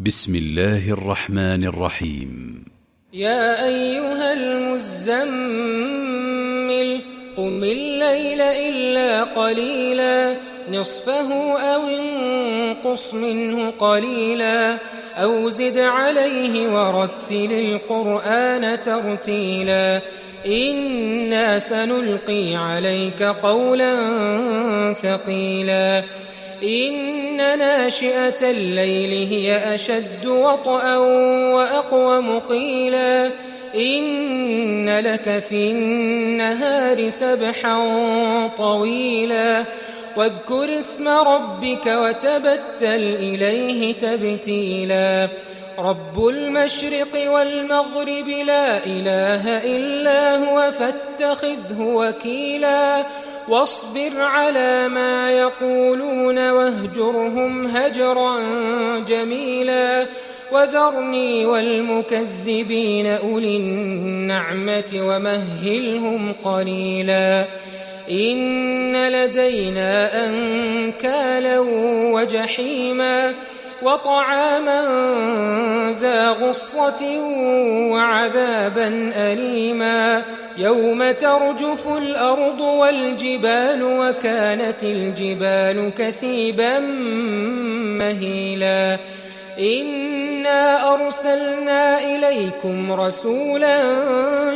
بسم الله الرحمن الرحيم. يا أيها المزمل قم الليل إلا قليلا نصفه أو انقص منه قليلا أو زد عليه ورتل القرآن ترتيلا إنا سنلقي عليك قولا ثقيلا إن ناشئة الليل هي أشد وطئا وأقوم قيلا إن لك في النهار سبحا طويلا واذكر اسم ربك وتبتل إليه تبتيلا رب المشرق والمغرب لا إله إلا هو فاتخذه وكيلا واصبر على ما يقولون واهجرهم هجرا جميلا وذرني والمكذبين أولي النعمة ومهلهم قليلا إن لدينا أنكالا وجحيما وطعاما ذا غصة وعذابا أليما يوم ترجف الأرض والجبال وكانت الجبال كثيبا مهيلا إنا أرسلنا إليكم رسولا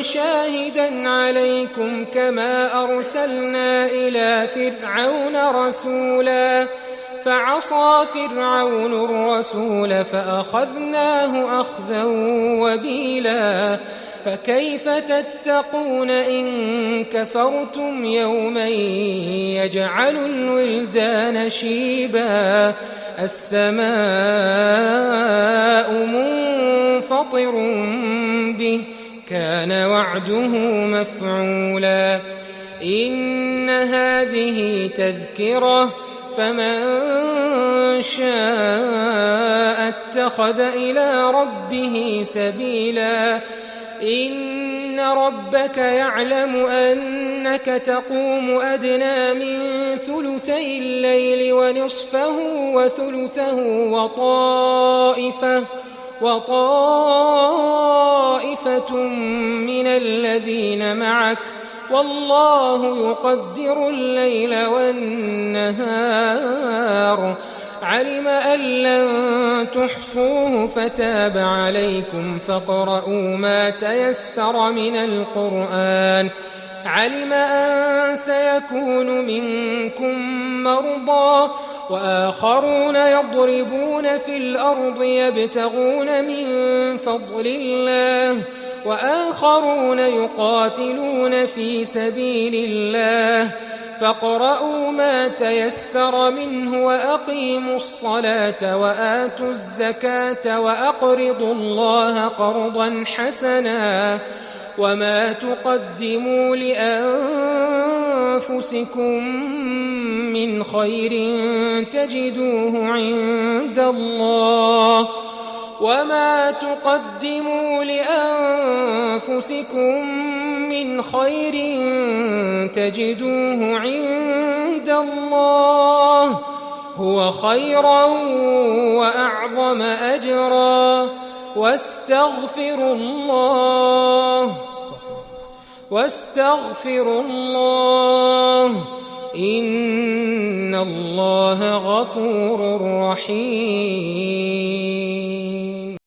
شاهدا عليكم كما أرسلنا إلى فرعون رسولا فعصى فرعون الرسول فأخذناه أخذا وبيلا فكيف تتقون إن كفرتم يوما يجعل الولدان شيبا السماء منفطر به كان وعده مفعولا إن هذه تذكرة فمن شاء اتخذ إلى ربه سبيلا إن ربك يعلم أنك تقوم أدنى من ثلثي الليل ونصفه وثلثه وطائفة من الذين معك والله يقدر الليل والنهار علم أن لن تحصوه فتاب عليكم فاقرؤوا ما تيسر من القرآن علم أن سيكون منكم مرضى وآخرون يضربون في الأرض يبتغون من فضل الله وآخرون يقاتلون في سبيل الله فاقرؤوا ما تيسر منه وأقيموا الصلاة وآتوا الزكاة وأقرضوا الله قرضا حسنا وما تقدموا لأنفسكم من خير تجدوه عند الله وما تقدموا لأنفسكم من خير تجدوه عند الله هو خيرا وأعظم أجرا واستغفروا الله إن الله غفور رحيم.